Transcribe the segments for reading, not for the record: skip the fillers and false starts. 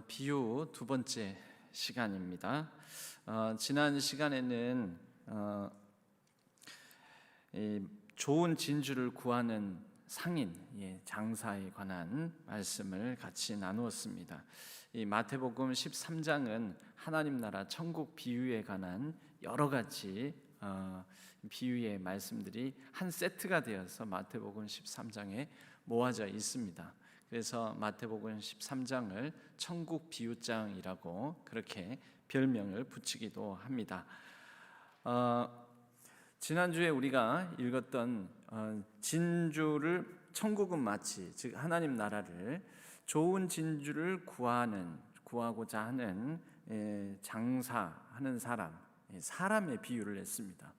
비유 두 번째 시간입니다. 지난 시간에는 이 좋은 진주를 구하는 상인, 장사에 관한 말씀을 같이 나누었습니다. 이 마태복음 13장은 하나님 나라 천국 비유에 관한 여러 가지 비유의 말씀들이 한 세트가 되어서 마태복음 13장에 모아져 있습니다. 그래서 마태복음 13장을 천국 비유장이라고 그렇게 별명을 붙이기도 합니다. 지난주에 우리가 읽었던 진주를, 천국은 마치, 즉 하나님 나라를 좋은 진주를 구하고자 하는 장사하는 사람의 비유를 했습니다.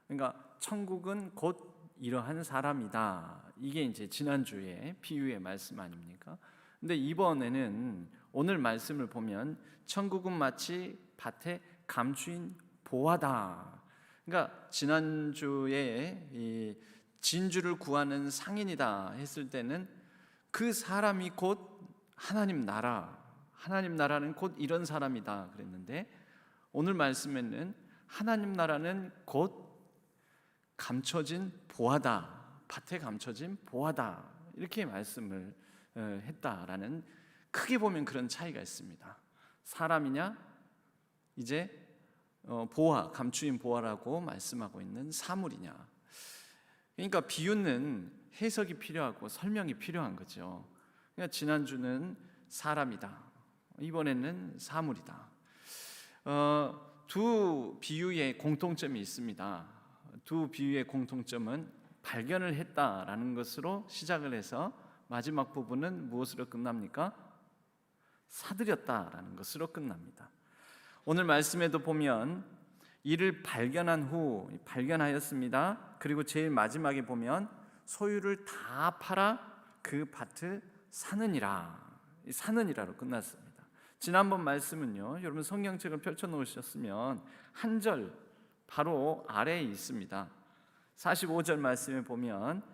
그러니까 천국은 곧 이러한 사람이다. 이게 이제 지난주에 비유의 말씀 아닙니까? 근데 이번에는 오늘 말씀을 보면 천국은 마치 밭에 감추인 보화다. 그러니까 지난주에 이 진주를 구하는 상인이다 했을 때는 그 사람이 곧 하나님 나라는 곧 이런 사람이다 그랬는데, 오늘 말씀에는 하나님 나라는 곧 감춰진 보화다, 밭에 감춰진 보화다, 이렇게 말씀을 했다라는, 크게 보면 그런 차이가 있습니다. 사람이냐, 이제 보화, 감추인 보화라고 말씀하고 있는 사물이냐. 그러니까 비유는 해석이 필요하고 설명이 필요한 거죠. 그러니까 지난주는 사람이다, 이번에는 사물이다. 두 비유의 공통점이 있습니다. 두 비유의 공통점은 발견을 했다라는 것으로 시작을 해서 마지막 부분은 무엇으로 끝납니까? 사들였다라는 것으로 끝납니다. 오늘 말씀에도 보면 이를 발견하였습니다. 그리고 제일 마지막에 보면 소유를 다 팔아 그 밭을 사느니라로 끝났습니다. 지난번 말씀은요, 여러분 성경책을 펼쳐 놓으셨으면 한 절 바로 아래에 있습니다. 45절 말씀에 보면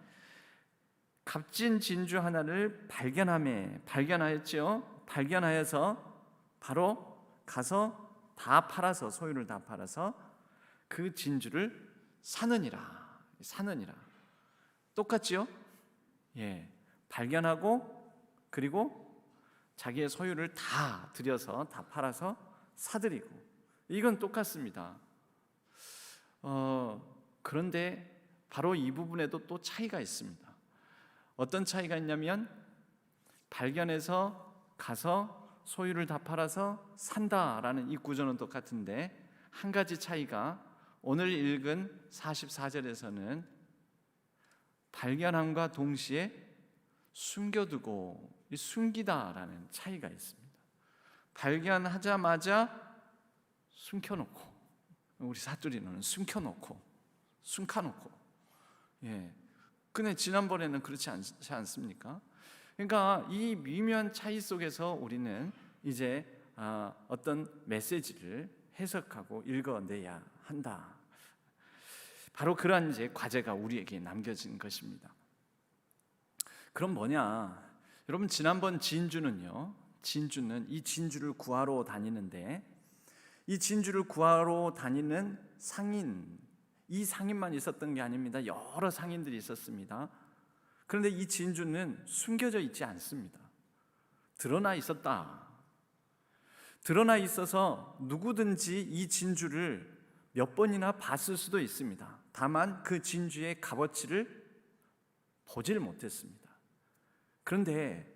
값진 진주 하나를 발견하였죠. 발견하여서 바로 가서 다 팔아서, 소유를 다 팔아서 그 진주를 사느니라. 똑같지요? 발견하고 그리고 자기의 소유를 다 들여서 다 팔아서 사들이고, 이건 똑같습니다. 그런데 바로 이 부분에도 또 차이가 있습니다. 어떤 차이가 있냐면, 발견해서 가서 소유를 다 팔아서 산다라는 이 구조는 똑같은데, 한 가지 차이가 오늘 읽은 44절에서는 발견함과 동시에 숨겨두고 숨기다라는 차이가 있습니다. 발견하자마자 숨겨놓고, 우리 사투리는 숨겨놓고, 근데 지난번에는 그렇지 않지 않습니까? 그러니까 이 미묘한 차이 속에서 우리는 이제 어떤 메시지를 해석하고 읽어내야 한다. 바로 그러한 이제 과제가 우리에게 남겨진 것입니다. 그럼 뭐냐? 여러분, 지난번 진주는 이 진주를 구하러 다니는데, 이 진주를 구하러 다니는 상인, 이 상인만 있었던 게 아닙니다. 여러 상인들이 있었습니다. 그런데 이 진주는 숨겨져 있지 않습니다. 드러나 있었다. 드러나 있어서 누구든지 이 진주를 몇 번이나 봤을 수도 있습니다. 다만 그 진주의 값어치를 보질 못했습니다. 그런데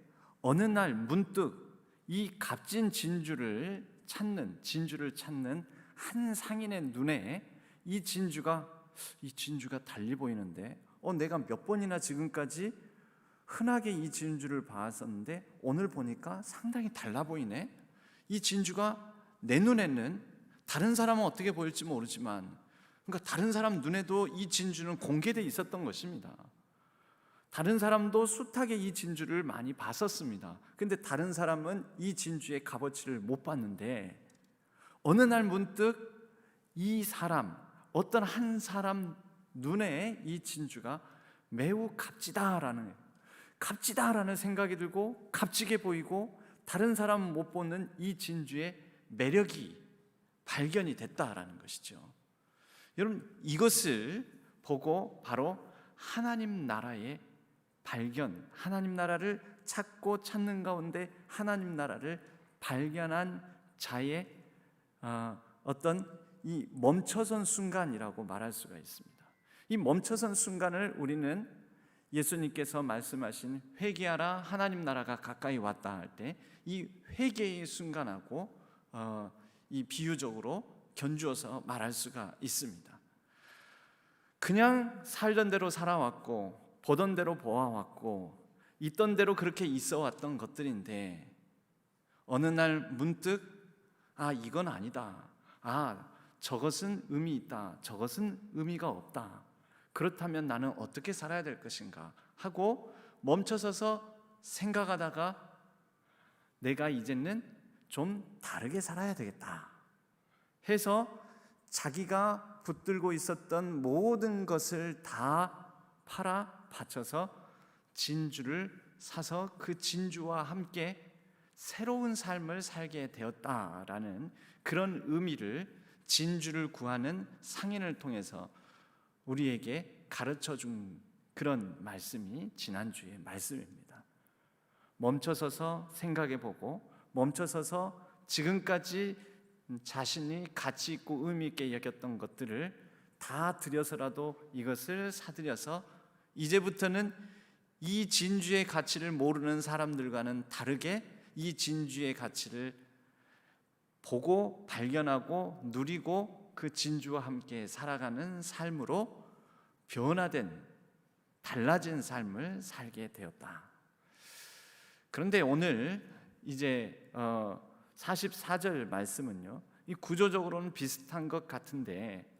어느 날 문득 이 값진 진주를 찾는 한 상인의 눈에 이 진주가 달리 보이는데, 내가 몇 번이나 지금까지 흔하게 이 진주를 봤었는데 오늘 보니까 상당히 달라 보이네. 이 진주가 내 눈에는, 다른 사람은 어떻게 보일지 모르지만, 그러니까 다른 사람 눈에도 이 진주는 공개되어 있었던 것입니다. 다른 사람도 숱하게 이 진주를 많이 봤었습니다. 근데 다른 사람은 이 진주의 값어치를 못 봤는데, 어느 날 문득 어떤 한 사람 눈에 이 진주가 매우 값지다라는 생각이 들고, 값지게 보이고 다른 사람 못 보는 이 진주의 매력이 발견이 됐다라는 것이죠. 여러분, 이것을 보고 바로 하나님 나라의 발견, 하나님 나라를 찾고 찾는 가운데 하나님 나라를 발견한 자의 어떤 이 멈춰선 순간이라고 말할 수가 있습니다. 이 멈춰선 순간을 우리는 예수님께서 말씀하신 회개하라 하나님 나라가 가까이 왔다 할 때 이 회개의 순간하고 이 비유적으로 견주어서 말할 수가 있습니다. 그냥 살던 대로 살아왔고 보던 대로 보아왔고 있던 대로 그렇게 있어 왔던 것들인데 어느 날 문득 이건 아니다, 저것은 의미 있다, 저것은 의미가 없다, 그렇다면 나는 어떻게 살아야 될 것인가 하고 멈춰서서 생각하다가 내가 이제는 좀 다르게 살아야 되겠다 해서 자기가 붙들고 있었던 모든 것을 다 팔아 바쳐서 진주를 사서 그 진주와 함께 새로운 삶을 살게 되었다라는 그런 의미를 진주를 구하는 상인을 통해서 우리에게 가르쳐 준 그런 말씀이 지난주의 말씀입니다. 멈춰서서 생각해 보고 멈춰서서 지금까지 자신이 가치 있고 의미 있게 여겼던 것들을 다 들여서라도 이것을 사들여서 이제부터는 이 진주의 가치를 모르는 사람들과는 다르게 이 진주의 가치를 보고 발견하고 누리고 그 진주와 함께 살아가는 삶으로 변화된 달라진 삶을 살게 되었다. 그런데 오늘 이제 44절 말씀은요, 이 구조적으로는 비슷한 것 같은데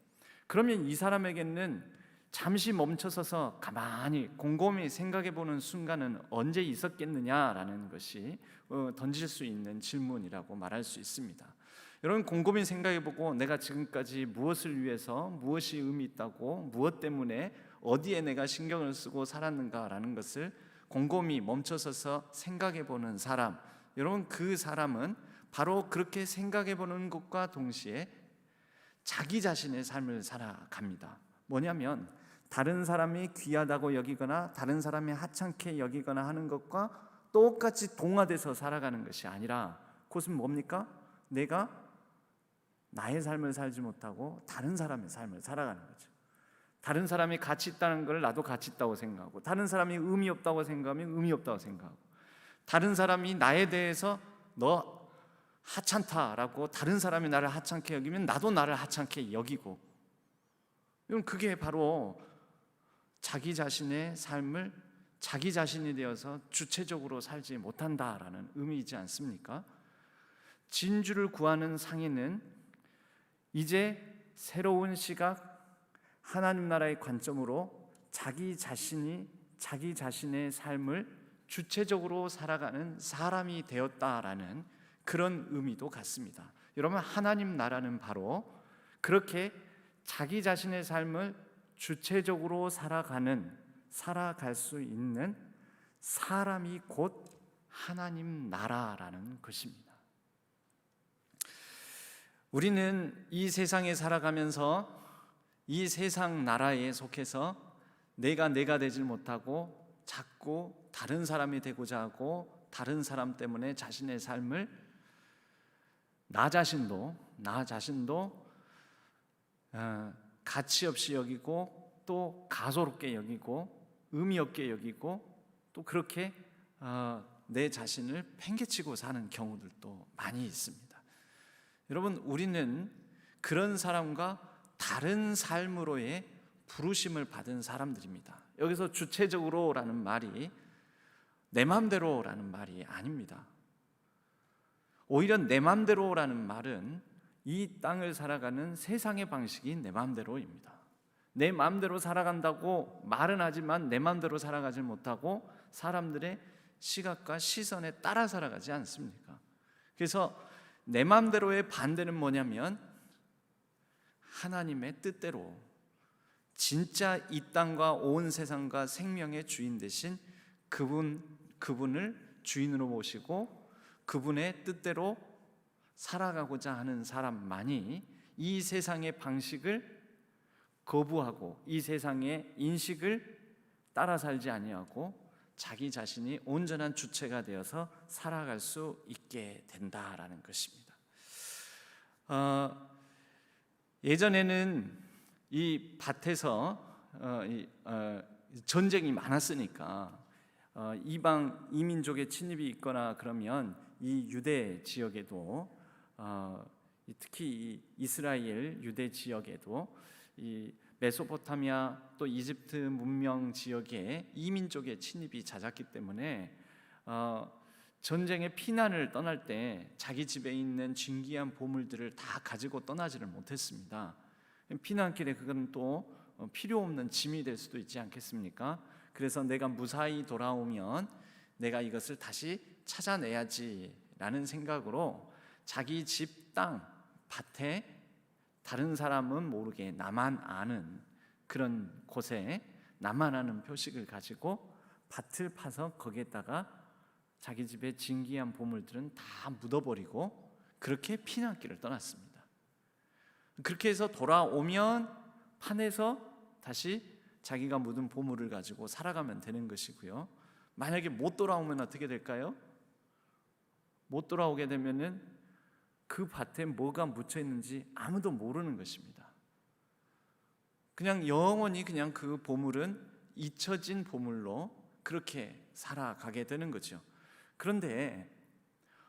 그러면 이 사람에게는 잠시 멈춰서서 가만히 곰곰이 생각해 보는 순간은 언제 있었겠느냐라는 것이 던질 수 있는 질문이라고 말할 수 있습니다. 여러분, 곰곰이 생각해 보고 내가 지금까지 무엇을 위해서 무엇이 의미 있다고 무엇 때문에 어디에 내가 신경을 쓰고 살았는가라는 것을 곰곰이 멈춰서서 생각해 보는 사람, 여러분 그 사람은 바로 그렇게 생각해 보는 것과 동시에 자기 자신의 삶을 살아갑니다. 뭐냐면 다른 사람이 귀하다고 여기거나 다른 사람이 하찮게 여기거나 하는 것과 똑같이 동화돼서 살아가는 것이 아니라 그것은 뭡니까? 내가 나의 삶을 살지 못하고 다른 사람의 삶을 살아가는 거죠. 다른 사람이 가치 있다는 걸 나도 가치 있다고 생각하고, 다른 사람이 의미 없다고 생각하면 의미 없다고 생각하고, 다른 사람이 나에 대해서 너 하찮다라고 다른 사람이 나를 하찮게 여기면 나도 나를 하찮게 여기고, 그게 바로 자기 자신의 삶을 자기 자신이 되어서 주체적으로 살지 못한다라는 의미이지 않습니까? 진주를 구하는 상인은 이제 새로운 시각, 하나님 나라의 관점으로 자기 자신의 삶을 주체적으로 살아가는 사람이 되었다라는 그런 의미도 같습니다. 여러분, 하나님 나라는 바로 그렇게 자기 자신의 삶을 주체적으로 살아갈 수 있는 사람이 곧 하나님 나라라는 것입니다. 우리는 이 세상에 살아가면서 이 세상 나라에 속해서 내가 되질 못하고 자꾸 다른 사람이 되고자 하고 다른 사람 때문에 자신의 삶을 나 자신도 가치 없이 여기고 또 가소롭게 여기고 의미 없게 여기고 또 그렇게 내 자신을 팽개치고 사는 경우들도 많이 있습니다. 여러분, 우리는 그런 사람과 다른 삶으로의 부르심을 받은 사람들입니다. 여기서 주체적으로라는 말이 내 맘대로라는 말이 아닙니다. 오히려 내 맘대로라는 말은 이 땅을 살아가는 세상의 방식이 내 맘대로입니다. 내 맘대로 살아간다고 말은 하지만 내 맘대로 살아가지 못하고 사람들의 시각과 시선에 따라 살아가지 않습니까? 그래서 내 맘대로의 반대는 뭐냐면 하나님의 뜻대로, 진짜 이 땅과 온 세상과 생명의 주인 되신 그분을 주인으로 모시고 그분의 뜻대로 살아가고자 하는 사람만이 이 세상의 방식을 거부하고 이 세상의 인식을 따라 살지 아니하고 자기 자신이 온전한 주체가 되어서 살아갈 수 있게 된다라는 것입니다. 예전에는 이 밭에서 전쟁이 많았으니까 이방 이민족의 침입이 있거나 그러면 이 유대 지역에도 특히 이 이스라엘 유대 지역에도 이 메소포타미아 또 이집트 문명 지역에 이민족의 침입이 잦았기 때문에 전쟁의 피난을 떠날 때 자기 집에 있는 진귀한 보물들을 다 가지고 떠나지를 못했습니다. 피난길에 그건 또 필요 없는 짐이 될 수도 있지 않겠습니까? 그래서 내가 무사히 돌아오면 내가 이것을 다시 찾아내야지라는 생각으로 자기 집 땅, 밭에 다른 사람은 모르게 나만 아는 그런 곳에 나만 아는 표식을 가지고 밭을 파서 거기에다가 자기 집의 진귀한 보물들은 다 묻어버리고 그렇게 피난길을 떠났습니다. 그렇게 해서 돌아오면 판에서 다시 자기가 묻은 보물을 가지고 살아가면 되는 것이고요. 만약에 못 돌아오면 어떻게 될까요? 못 돌아오게 되면은 그 밭에 뭐가 묻혀 있는지 아무도 모르는 것입니다. 그냥 영원히 그냥 그 보물은 잊혀진 보물로 그렇게 살아가게 되는 거죠. 그런데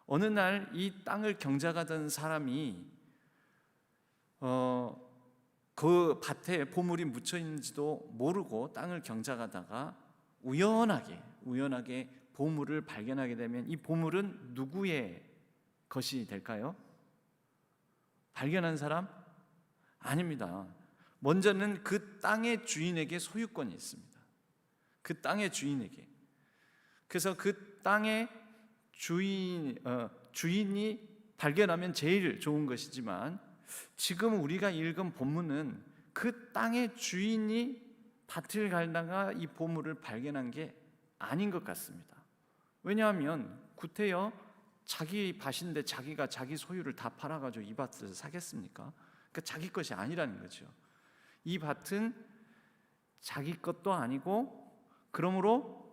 어느 날 이 땅을 경작하던 사람이 그 밭에 보물이 묻혀 있는지도 모르고 땅을 경작하다가 우연하게 보물을 발견하게 되면 이 보물은 누구의 것이 될까요? 발견한 사람? 아닙니다. 먼저는 그 땅의 주인에게 소유권이 있습니다. 그 땅의 주인에게. 그래서 그 땅의 주인이 발견하면 제일 좋은 것이지만 지금 우리가 읽은 본문은 그 땅의 주인이 밭을 갈다가 이 보물을 발견한 게 아닌 것 같습니다. 왜냐하면 구태여 자기 밭인데 자기가 자기 소유를 다 팔아가지고 이 밭을 사겠습니까? 그러니까 자기 것이 아니라는 거죠. 이 밭은 자기 것도 아니고 그러므로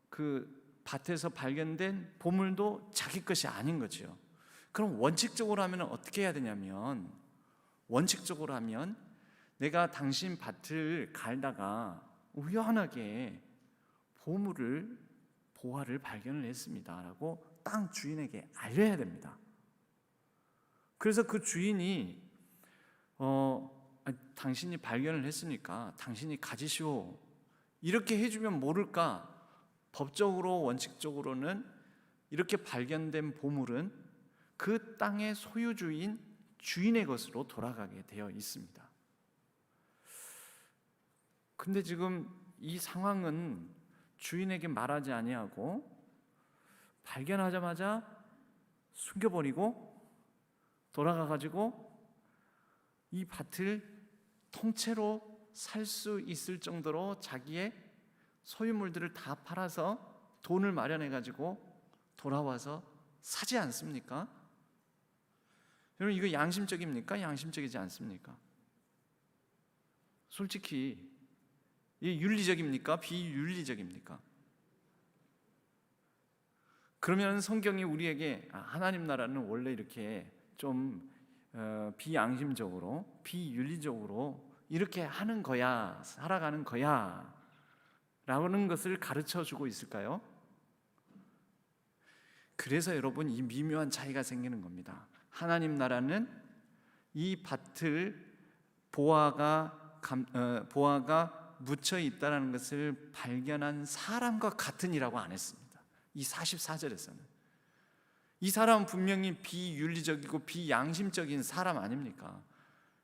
그 밭에서 발견된 보물도 자기 것이 아닌 거죠. 그럼 원칙적으로 하면 어떻게 해야 되냐면 원칙적으로 하면 내가 당신 밭을 갈다가 우연하게 보화를 발견을 했습니다 라고 땅 주인에게 알려야 됩니다. 그래서 그 주인이 당신이 발견을 했으니까 당신이 가지시오 이렇게 해주면 모를까? 법적으로 원칙적으로는 이렇게 발견된 보물은 그 땅의 소유주인 주인의 것으로 돌아가게 되어 있습니다. 근데 지금 이 상황은 주인에게 말하지 아니하고 발견하자마자 숨겨버리고 돌아가가지고 이 밭을 통째로 살 수 있을 정도로 자기의 소유물들을 다 팔아서 돈을 마련해가지고 돌아와서 사지 않습니까? 여러분 이거 양심적입니까? 양심적이지 않습니까? 솔직히 이게 윤리적입니까? 비윤리적입니까? 그러면 성경이 우리에게 하나님 나라는 원래 이렇게 좀 비양심적으로 비윤리적으로 이렇게 하는 거야 살아가는 거야 라는 것을 가르쳐 주고 있을까요? 그래서 여러분 이 미묘한 차이가 생기는 겁니다. 하나님 나라는 이 밭을 보화가 묻혀 있다는 것을 발견한 사람과 같으니라고 안 했습니다. 이 44절에서는 이 사람은 분명히 비윤리적이고 비양심적인 사람 아닙니까?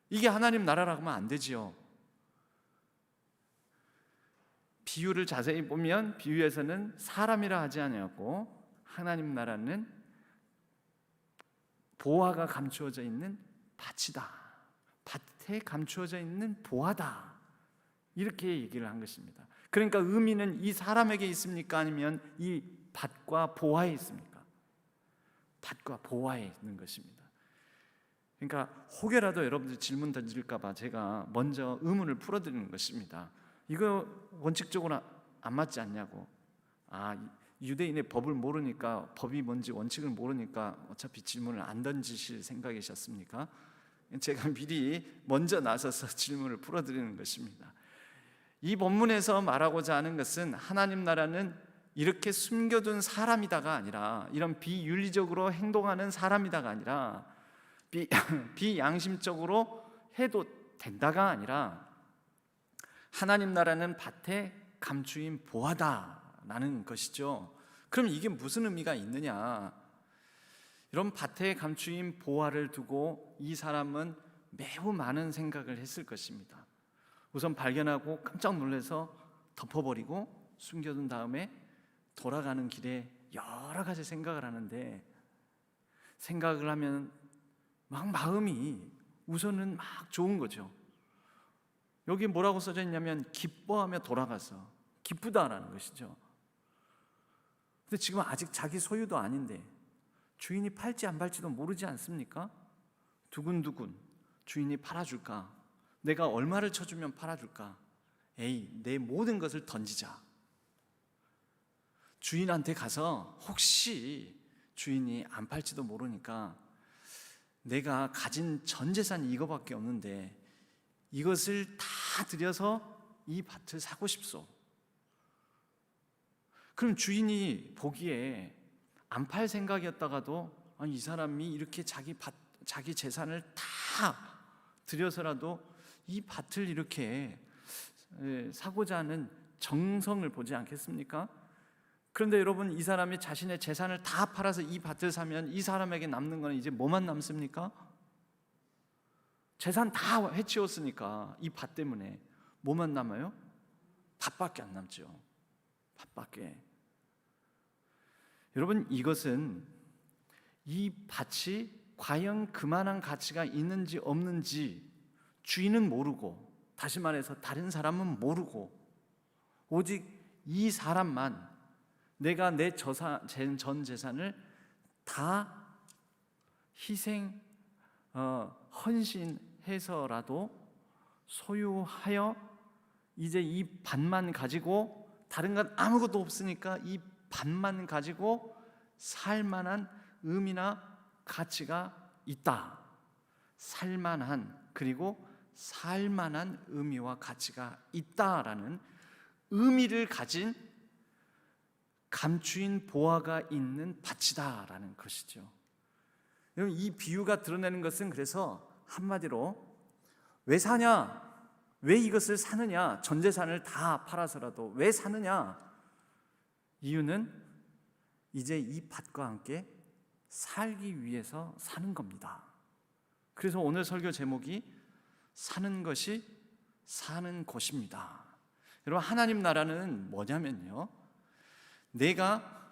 이게 하나님 나라라고 하면 안 되지요. 비유를 자세히 보면 비유에서는 사람이라 하지 아니하고 하나님 나라는 보화가 감추어져 있는 밭이다. 밭에 감추어져 있는 보화다. 이렇게 얘기를 한 것입니다. 그러니까 의미는 이 사람에게 있습니까? 아니면 이 밭과 보화에 있습니까? 밭과 보화에 있는 것입니다. 그러니까 혹여라도 여러분들 질문 던질까 봐 제가 먼저 의문을 풀어드리는 것입니다. 이거 원칙적으로 안 맞지 않냐고. 유대인의 법을 모르니까, 법이 뭔지 원칙을 모르니까 어차피 질문을 안 던지실 생각이셨습니까? 제가 미리 먼저 나서서 질문을 풀어드리는 것입니다. 이 본문에서 말하고자 하는 것은 하나님 나라는 이렇게 숨겨둔 사람이다가 아니라, 이런 비윤리적으로 행동하는 사람이다가 아니라, 비양심적으로 해도 된다가 아니라, 하나님 나라는 밭에 감추인 보화다라는 것이죠. 그럼 이게 무슨 의미가 있느냐? 이런 밭에 감추인 보화를 두고 이 사람은 매우 많은 생각을 했을 것입니다. 우선 발견하고 깜짝 놀라서 덮어버리고 숨겨둔 다음에 돌아가는 길에 여러 가지 생각을 하는데, 생각을 하면 막 마음이 우선은 막 좋은 거죠. 여기 뭐라고 써져 있냐면 기뻐하며 돌아가서 기쁘다라는 것이죠. 근데 지금 아직 자기 소유도 아닌데 주인이 팔지 안 팔지도 모르지 않습니까? 두근두근 주인이 팔아줄까? 내가 얼마를 쳐주면 팔아줄까? 내 모든 것을 던지자. 주인한테 가서 혹시 주인이 안 팔지도 모르니까 내가 가진 전 재산이 이거밖에 없는데 이것을 다 들여서 이 밭을 사고 싶소. 그럼 주인이 보기에 안 팔 생각이었다가도 이 사람이 이렇게 자기 재산을 다 들여서라도 이 밭을 이렇게 사고자 하는 정성을 보지 않겠습니까? 그런데 여러분, 이 사람이 자신의 재산을 다 팔아서 이 밭을 사면 이 사람에게 남는 건 이제 뭐만 남습니까? 재산 다 해치웠으니까 이 밭 때문에 뭐만 남아요? 밭밖에 안 남죠. 밭밖에. 여러분, 이것은 이 밭이 과연 그만한 가치가 있는지 없는지 주인은 모르고, 다시 말해서 다른 사람은 모르고, 오직 이 사람만 내가 내 전 재산을 다 헌신해서라도 소유하여 이제 이 밭만 가지고, 다른 건 아무것도 없으니까 이 밭만 가지고 살만한 의미나 가치가 있다. 살만한, 그리고 살만한 의미와 가치가 있다라는 의미를 가진 감추인 보화가 있는 밭이다라는 것이죠. 여러분, 이 비유가 드러내는 것은, 그래서 한마디로 왜 사냐? 왜 이것을 사느냐? 전 재산을 다 팔아서라도 왜 사느냐? 이유는 이제 이 밭과 함께 살기 위해서 사는 겁니다. 그래서 오늘 설교 제목이 사는 것이 사는 곳입니다. 여러분, 하나님 나라는 뭐냐면요, 내가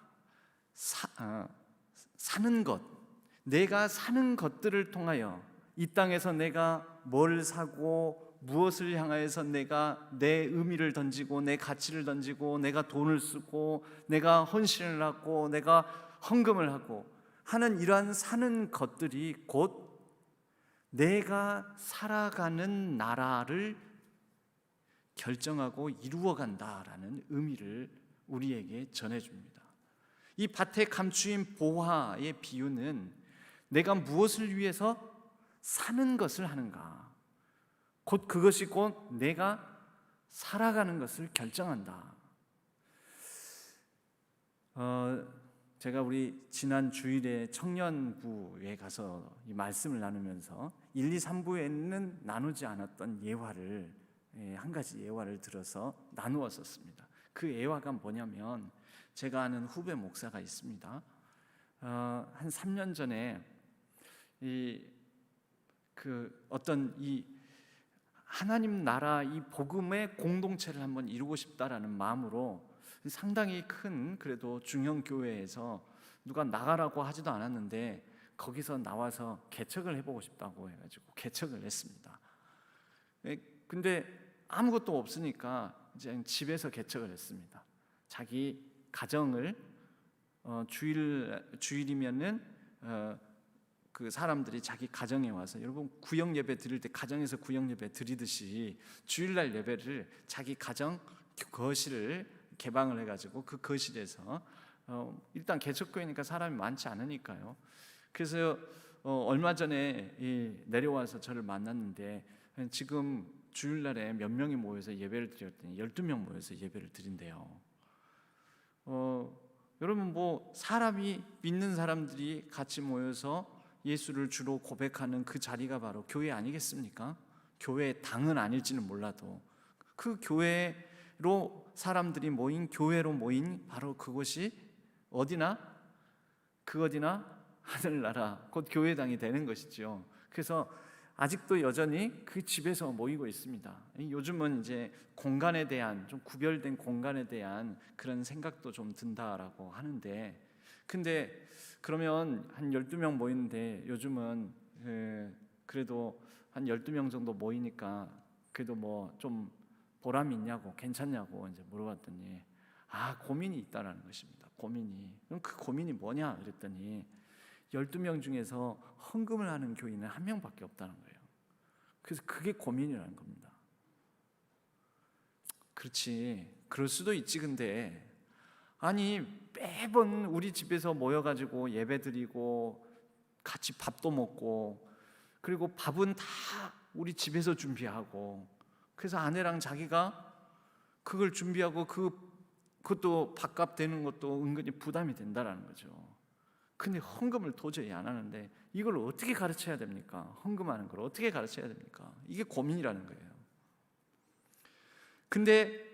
사는 것, 내가 사는 것들을 통하여 이 땅에서 내가 뭘 사고 무엇을 향하여서 내가 내 의미를 던지고 내 가치를 던지고 내가 돈을 쓰고 내가 헌신을 하고 내가 헌금을 하고 하는 이러한 사는 것들이 곧 내가 살아가는 나라를 결정하고 이루어간다라는 의미를 우리에게 전해줍니다. 이 밭에 감추인 보화의 비유는 내가 무엇을 위해서 사는 것을 하는가, 곧 그것이 곧 내가 살아가는 것을 결정한다. 제가 우리 지난 주일에 청년부에 가서 이 말씀을 나누면서 1, 2, 3부에는 나누지 않았던 예화를, 한 가지 예화를 들어서 나누었었습니다. 그 예화가 뭐냐면, 제가 아는 후배 목사가 있습니다. 한 3년 전에 어떤 하나님 나라 이 복음의 공동체를 한번 이루고 싶다라는 마음으로 상당히 큰, 그래도 중형 교회에서 누가 나가라고 하지도 않았는데 거기서 나와서 개척을 해보고 싶다고 해가지고 개척을 했습니다. 근데 아무것도 없으니까 이제 집에서 개척을 했습니다. 자기 가정을 주일이면은 그 사람들이 자기 가정에 와서, 여러분 구역 예배 드릴 때 가정에서 구역 예배 드리듯이 주일날 예배를 자기 가정 거실을 개방을 해가지고 그 거실에서 일단 개척교회니까 사람이 많지 않으니까요. 그래서 얼마 전에 내려와서 저를 만났는데 지금 주일날에 몇 명이 모여서 예배를 드렸더니 12명 모여서 예배를 드린대요. 여러분 뭐 사람이 믿는 사람들이 같이 모여서 예수를 주로 고백하는 그 자리가 바로 교회 아니겠습니까? 교회의 당은 아닐지는 몰라도 그 교회로 사람들이 모인, 교회로 모인 바로 그곳이 어디나 그 어디나 하늘나라 곧 교회당이 되는 것이죠. 그래서 아직도 여전히 그 집에서 모이고 있습니다. 요즘은 이제 공간에 대한, 좀 구별된 공간에 대한 그런 생각도 좀 든다라고 하는데, 근데 그러면 한 12명 모이는데 요즘은 그래도 한 12명 정도 모이니까 그래도 뭐 좀 보람이 있냐고, 괜찮냐고 이제 물어봤더니 고민이 있다라는 것입니다. 고민이. 그럼 그 고민이 뭐냐 그랬더니 12명 중에서 헌금을 하는 교인은 한 명밖에 없다는 거예요. 그래서 그게 고민이라는 겁니다. 그렇지, 그럴 수도 있지. 근데 아니 매번 우리 집에서 모여가지고 예배드리고 같이 밥도 먹고, 그리고 밥은 다 우리 집에서 준비하고, 그래서 아내랑 자기가 그걸 준비하고 그것도 밥값 되는 것도 은근히 부담이 된다라는 거죠. 근데 헌금을 도저히 안 하는데 이걸 어떻게 가르쳐야 됩니까? 헌금하는 걸 어떻게 가르쳐야 됩니까? 이게 고민이라는 거예요. 근데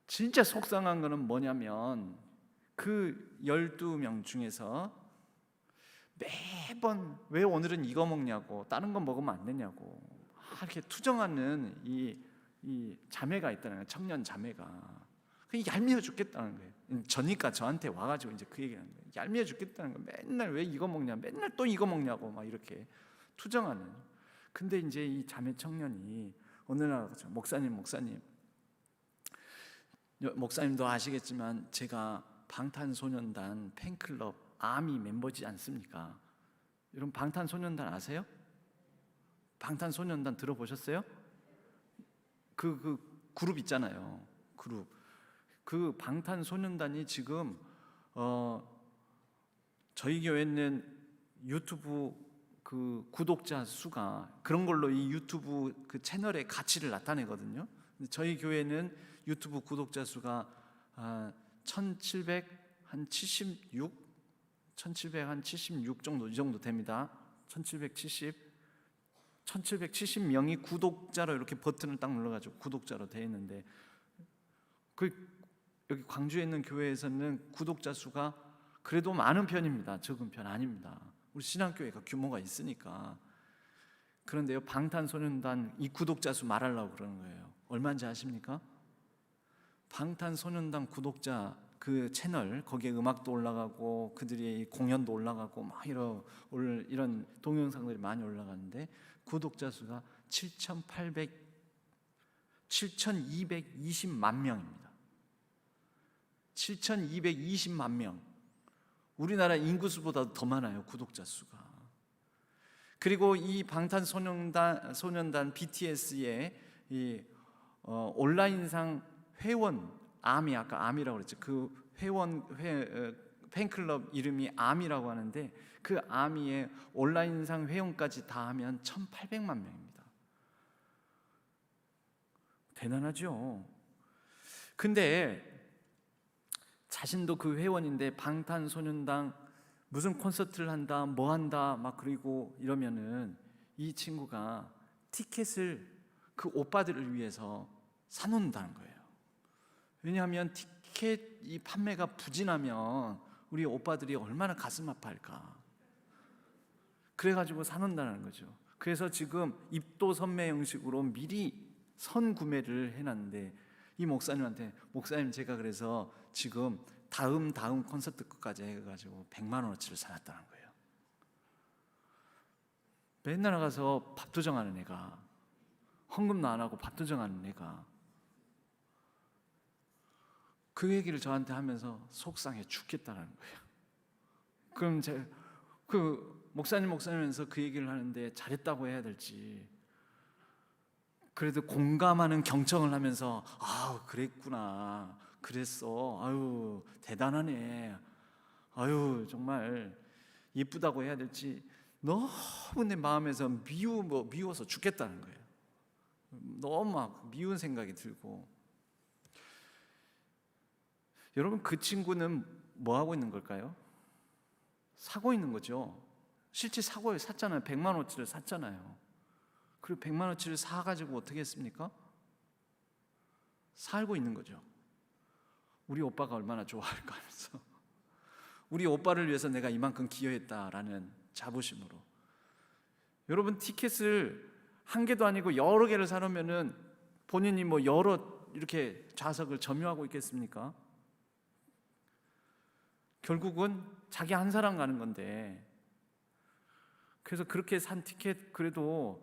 진짜 속상한 거는 뭐냐면 그 12명 중에서 매번 왜 오늘은 이거 먹냐고, 다른 거 먹으면 안 되냐고 이렇게 투정하는 이 자매가 있다는 거예요. 청년 자매가. 얄미워 죽겠다는 거예요. 저니까 저한테 와가지고 이제 그 얘기하는 거예요. 얄미워 죽겠다는 거예요. 맨날 왜 이거 먹냐, 맨날 또 이거 먹냐고 막 이렇게 투정하는. 근데 이제 이 자매 청년이 어느 날 목사님도 아시겠지만 제가 방탄소년단 팬클럽 아미 멤버지 않습니까? 여러분 방탄소년단 아세요? 방탄소년단 들어보셨어요? 그 그룹 있잖아요. 그룹. 그 방탄소년단이 지금 저희 교회는 유튜브 그 구독자 수가 그런 걸로 이 유튜브 그 채널의 가치를 나타내거든요. 저희 교회는 유튜브 구독자 수가 1776 정도, 이 정도 됩니다. 1770명이 구독자로 이렇게 버튼을 딱 눌러가지고 구독자로 되어 있는데, 여기 광주에 있는 교회에서는 구독자 수가 그래도 많은 편입니다. 적은 편 아닙니다. 우리 신앙교회가 규모가 있으니까. 그런데요, 방탄소년단 이 구독자 수 말하려고 그러는 거예요. 얼마인지 아십니까? 방탄소년단 구독자 그 채널, 거기에 음악도 올라가고 그들의 공연도 올라가고 막 이런 동영상들이 많이 올라가는데 구독자 수가 7,220만 명입니다. 7,220만 명. 우리나라 인구수보다 더 많아요, 구독자 수가. 그리고 이 방탄소년단 BTS의 이 온라인상 회원 아미, 아까 아미라고 그랬죠. 그 팬클럽 이름이 아미라고 하는데 그 아미의 온라인상 회원까지 다 하면 1,800만 명입니다. 대단하죠. 근데 자신도 그 회원인데 방탄소년단 무슨 콘서트를 한다, 뭐 한다 막 그리고 이러면은 이 친구가 티켓을 그 오빠들을 위해서 사놓는다는 거예요. 왜냐하면 티켓 이 판매가 부진하면 우리 오빠들이 얼마나 가슴 아파할까. 그래가지고 사놓는다는 거죠. 그래서 지금 입도 선매 형식으로 미리 선 구매를 해놨는데 이 목사님한테, 목사님 제가 그래서 지금 다음 콘서트 끝까지 해가지고 100만 원어치를 사놨다는 거예요. 맨날 나가서 밥도 정하는 애가, 헌금도 안 하고 밥도 정하는 애가 그 얘기를 저한테 하면서 속상해 죽겠다는 거예요. 그럼 제가 그 목사님면서 그 얘기를 하는데 잘했다고 해야 될지, 그래도 공감하는 경청을 하면서 아 그랬구나, 그랬어, 아유 대단하네, 아유 정말 예쁘다고 해야 될지 너무 내 마음에서 미워서 죽겠다는 거예요. 너무 막 미운 생각이 들고. 여러분, 그 친구는 뭐 하고 있는 걸까요? 사고 있는 거죠. 실제 샀잖아요. 100만원어치를 샀잖아요. 그리고 100만원어치를 사가지고 어떻게 했습니까? 살고 있는 거죠. 우리 오빠가 얼마나 좋아할까 하면서 우리 오빠를 위해서 내가 이만큼 기여했다라는 자부심으로. 여러분, 티켓을 한 개도 아니고 여러 개를 사놓으면은 본인이 뭐 여러 이렇게 좌석을 점유하고 있겠습니까? 결국은 자기 한 사람 가는 건데. 그래서 그렇게 산 티켓 그래도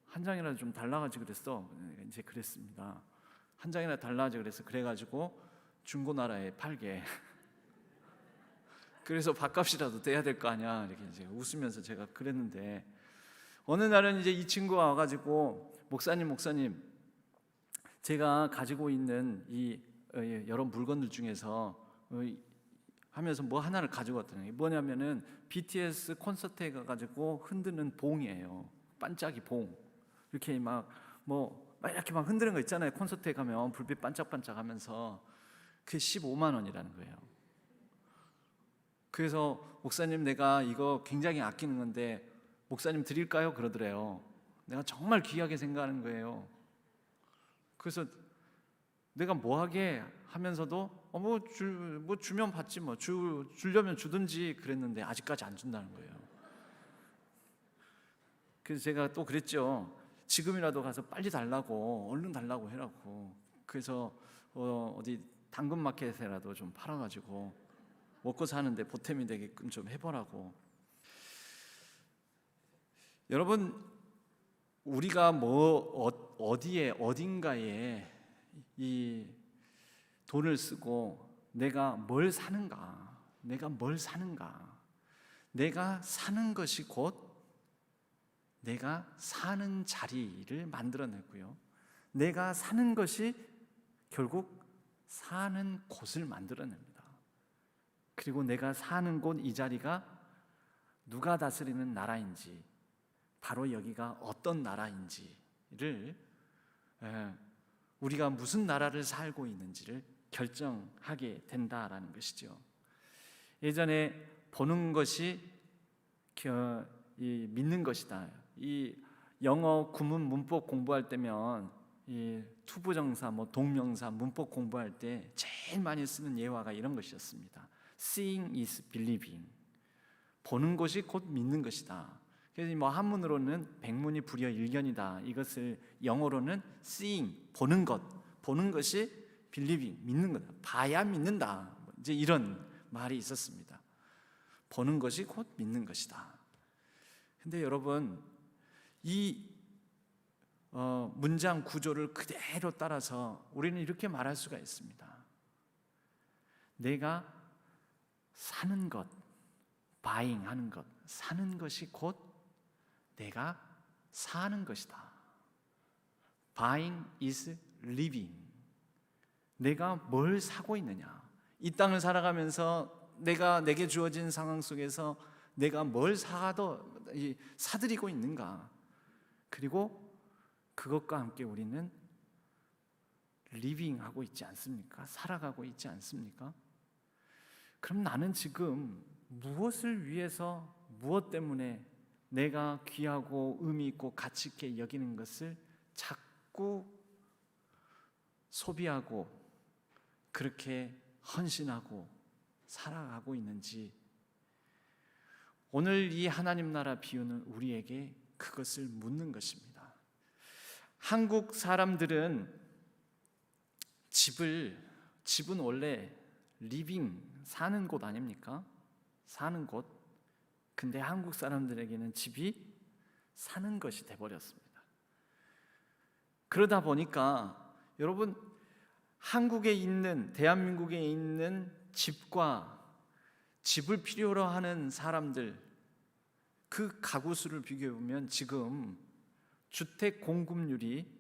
한 장이라도 좀 달라가지고 그랬어. 이제 그랬습니다. 한 장이라도 달라가지고 그래가지고 중고나라에 팔게. 그래서 밥값이라도 떼야 될 거 아니야. 이렇게 이제 웃으면서 제가 그랬는데, 어느 날은 이제 이 친구가 와가지고 목사님, 제가 가지고 있는 이 여러 물건들 중에서 하면서 뭐 하나를 가지고 왔더니, 게 뭐냐면은 BTS 콘서트에 가가지고 흔드는 봉이에요. 반짝이 봉. 이렇게 막 이렇게 막 흔드는 거 있잖아요. 콘서트에 가면 불빛 반짝반짝하면서. 그게 15만 원이라는 거예요. 그래서 목사님, 내가 이거 굉장히 아끼는 건데 목사님 드릴까요? 그러더래요. 내가 정말 귀하게 생각하는 거예요. 그래서 내가 뭐하게 하면서도 주면 받지, 주려면 주든지 그랬는데 아직까지 안 준다는 거예요. 그래서 제가 또 그랬죠. 지금이라도 가서 빨리 달라고, 얼른 달라고 해라고. 그래서 어디 당근마켓에라도 좀 팔아가지고 먹고 사는데 보탬이 되게끔 좀 해보라고. 여러분, 우리가 어딘가에 이 돈을 쓰고 내가 뭘 사는가, 내가 사는 것이 곧 내가 사는 자리를 만들어내고요, 내가 사는 것이 결국 사는 곳을 만들어냅니다. 그리고 내가 사는 곳, 이 자리가 누가 다스리는 나라인지, 바로 여기가 어떤 나라인지를, 우리가 무슨 나라를 살고 있는지를 결정하게 된다라는 것이죠. 예전에 보는 것이 믿는 것이다. 이 영어 구문 문법 공부할 때면 이 투부정사, 동명사 문법 공부할 때 제일 많이 쓰는 예화가 이런 것이었습니다. Seeing is believing. 보는 것이 곧 믿는 것이다. 그래서 한문으로는 백문이 불여 일견이다. 이것을 영어로는 seeing, 보는 것이 believing, 믿는 거다. 봐야 믿는다. 이제 이런 말이 있었습니다. 보는 것이 곧 믿는 것이다. 근데 여러분, 이 문장 구조를 그대로 따라서 우리는 이렇게 말할 수가 있습니다. 내가 사는 것, buying 하는 것, 사는 것이 곧 내가 사는 것이다. Buying is living. 내가 뭘 사고 있느냐, 이 땅을 살아가면서 내게 주어진 상황 속에서 내가 뭘 사들이고 있는가, 그리고 그것과 함께 우리는 living하고 있지 않습니까? 살아가고 있지 않습니까? 그럼 나는 지금 무엇을 위해서, 무엇 때문에 내가 귀하고 의미 있고 가치 있게 여기는 것을 자꾸 소비하고 그렇게 헌신하고 살아가고 있는지, 오늘 이 하나님 나라 비유는 우리에게 그것을 묻는 것입니다. 한국 사람들은 집은 원래 리빙, 사는 곳 아닙니까? 사는 곳. 근데 한국 사람들에게는 집이 사는 것이 돼버렸습니다. 그러다 보니까 여러분, 대한민국에 있는 집을 필요로 하는 사람들, 그 가구 수를 비교해 보면 지금 주택 공급률이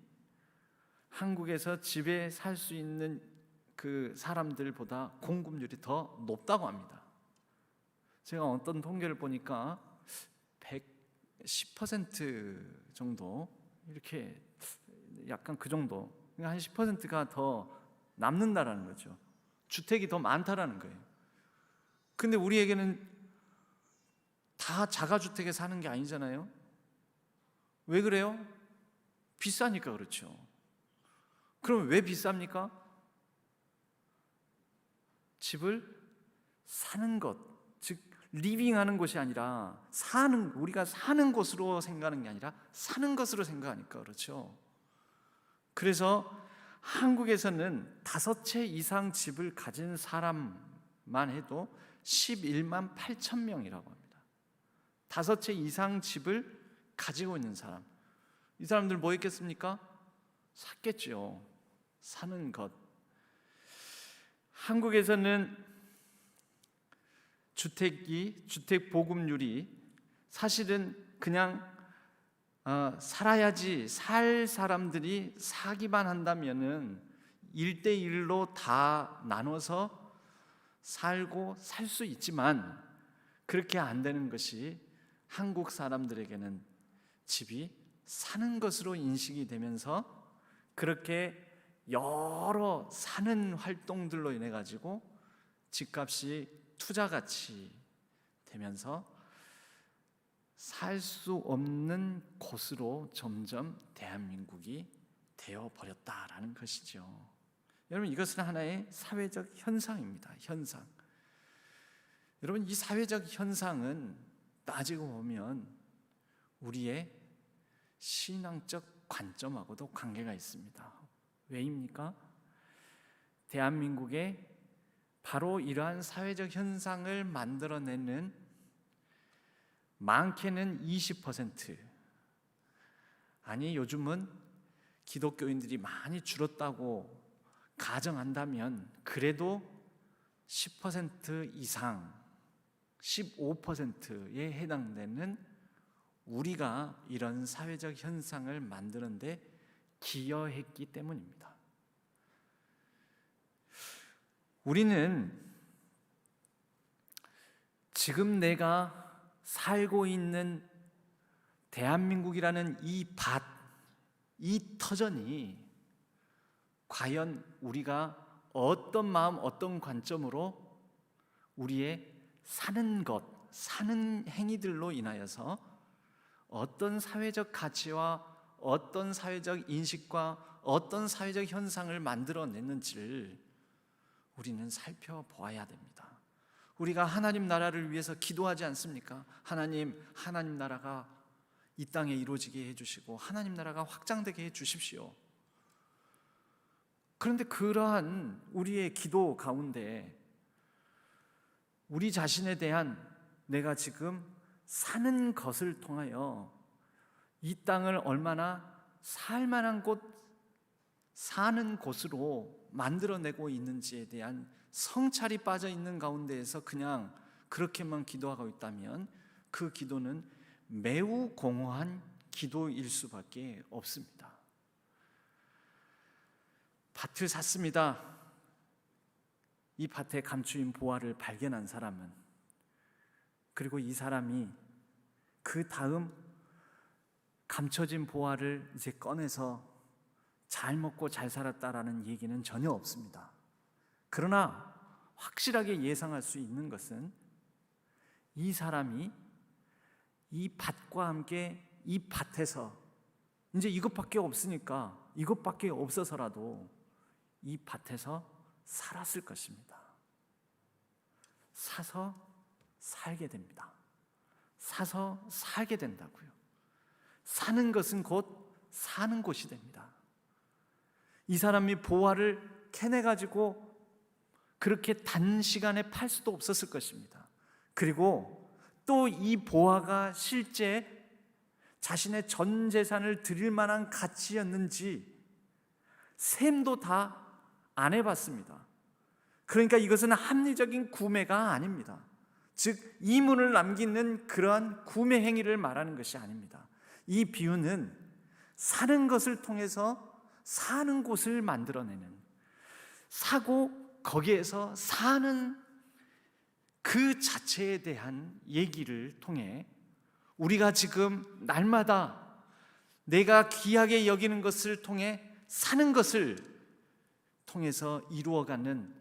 한국에서 집에 살 수 있는 그 사람들보다 공급률이 더 높다고 합니다. 제가 어떤 통계를 보니까 110% 정도, 이렇게 약간 그 정도, 그러니까 한 10%가 더 남는다라는 거죠. 주택이 더 많다라는 거예요. 근데 우리에게는 다 자가주택에 사는 게 아니잖아요. 왜 그래요? 비싸니까 그렇죠. 그럼 왜 비쌉니까? 집을 사는 것, 즉 리빙하는 곳이 아니라 우리가 사는 곳으로 생각하는 게 아니라 사는 것으로 생각하니까 그렇죠. 그래서 한국에서는 5채 이상 집을 가진 사람만 해도 11만 8천 명이라고 합니다. 5채 이상 집을 가지고 있는 사람, 이 사람들 뭐 했겠습니까? 샀겠죠. 사는 것. 한국에서는 주택 보급률이 사실은 그냥 살아야지 살 사람들이 사기만 한다면은 1대1로 다 나눠서 살고 살 수 있지만 그렇게 안 되는 것이 한국 사람들에게는 집이 사는 것으로 인식이 되면서 그렇게 여러 사는 활동들로 인해 가지고 집값이 투자같이 되면서 살 수 없는 곳으로 점점 대한민국이 되어버렸다라는 것이죠. 여러분, 이것은 하나의 사회적 현상입니다. 현상. 여러분, 이 사회적 현상은 따지고 보면 우리의 신앙적 관점하고도 관계가 있습니다. 왜입니까? 대한민국에 바로 이러한 사회적 현상을 만들어내는 많게는 20%, 아니 요즘은 기독교인들이 많이 줄었다고 가정한다면 그래도 10% 이상, 15%에 해당되는 우리가 이런 사회적 현상을 만드는 데 기여했기 때문입니다. 우리는 지금 내가 살고 있는 대한민국이라는 이 터전이 과연 우리가 어떤 마음, 어떤 관점으로 우리의 사는 것, 사는 행위들로 인하여서 어떤 사회적 가치와 어떤 사회적 인식과 어떤 사회적 현상을 만들어냈는지를 우리는 살펴보아야 됩니다. 우리가 하나님 나라를 위해서 기도하지 않습니까? 하나님 나라가 이 땅에 이루어지게 해주시고 하나님 나라가 확장되게 해주십시오. 그런데 그러한 우리의 기도 가운데 우리 자신에 대한 내가 지금 사는 것을 통하여 이 땅을 얼마나 살만한 곳, 사는 곳으로 만들어내고 있는지에 대한 성찰이 빠져 있는 가운데에서 그냥 그렇게만 기도하고 있다면 그 기도는 매우 공허한 기도일 수밖에 없습니다. 밭을 샀습니다. 이 밭에 감추인 보화를 발견한 사람은, 그리고 이 사람이 그 다음 감춰진 보화를 이제 꺼내서 잘 먹고 잘 살았다라는 얘기는 전혀 없습니다. 그러나 확실하게 예상할 수 있는 것은 이 사람이 이 밭과 함께 이 밭에서 이제 이것밖에 없으니까 이것밖에 없어서라도 이 밭에서 살았을 것입니다. 사서 살게 됩니다. 사서 살게 된다고요. 사는 것은 곧 사는 곳이 됩니다. 이 사람이 보화를 캐내가지고 그렇게 단시간에 팔 수도 없었을 것입니다. 그리고 또 이 보화가 실제 자신의 전 재산을 드릴 만한 가치였는지 셈도 다 안 해봤습니다. 그러니까 이것은 합리적인 구매가 아닙니다. 즉 이문을 남기는 그러한 구매 행위를 말하는 것이 아닙니다. 이 비유는 사는 것을 통해서 사는 곳을 만들어내는, 사고 거기에서 사는 그 자체에 대한 얘기를 통해 우리가 지금 날마다 내가 귀하게 여기는 것을 통해 사는 것을 통해서 이루어가는,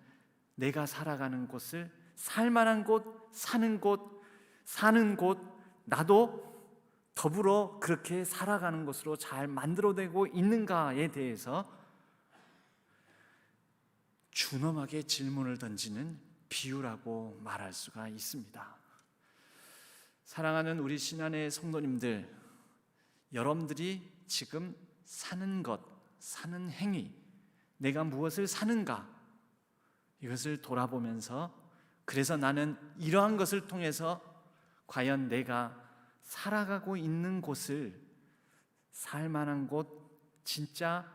내가 살아가는 곳을, 살만한 곳, 사는 곳, 나도 더불어 그렇게 살아가는 것으로 잘 만들어내고 있는가에 대해서 준엄하게 질문을 던지는 비유라고 말할 수가 있습니다. 사랑하는 우리 신안의 성도님들, 여러분들이 지금 사는 것, 사는 행위, 내가 무엇을 사는가, 이것을 돌아보면서 그래서 나는 이러한 것을 통해서 과연 내가 살아가고 있는 곳을, 살만한 곳, 진짜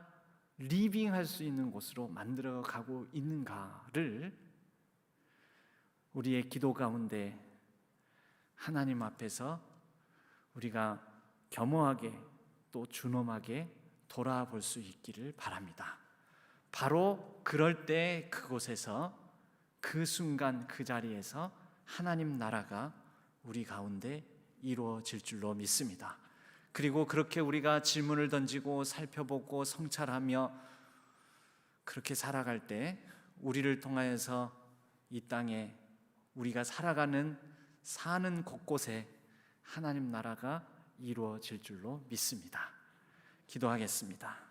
리빙할 수 있는 곳으로 만들어가고 있는가를 우리의 기도 가운데 하나님 앞에서 우리가 겸허하게 또 준엄하게 돌아볼 수 있기를 바랍니다. 바로 그럴 때 그곳에서, 그 순간 그 자리에서 하나님 나라가 우리 가운데 이루어질 줄로 믿습니다. 그리고 그렇게 우리가 질문을 던지고 살펴보고 성찰하며 그렇게 살아갈 때 우리를 통하여서 이 땅에 우리가 살아가는, 사는 곳곳에 하나님 나라가 이루어질 줄로 믿습니다. 기도하겠습니다.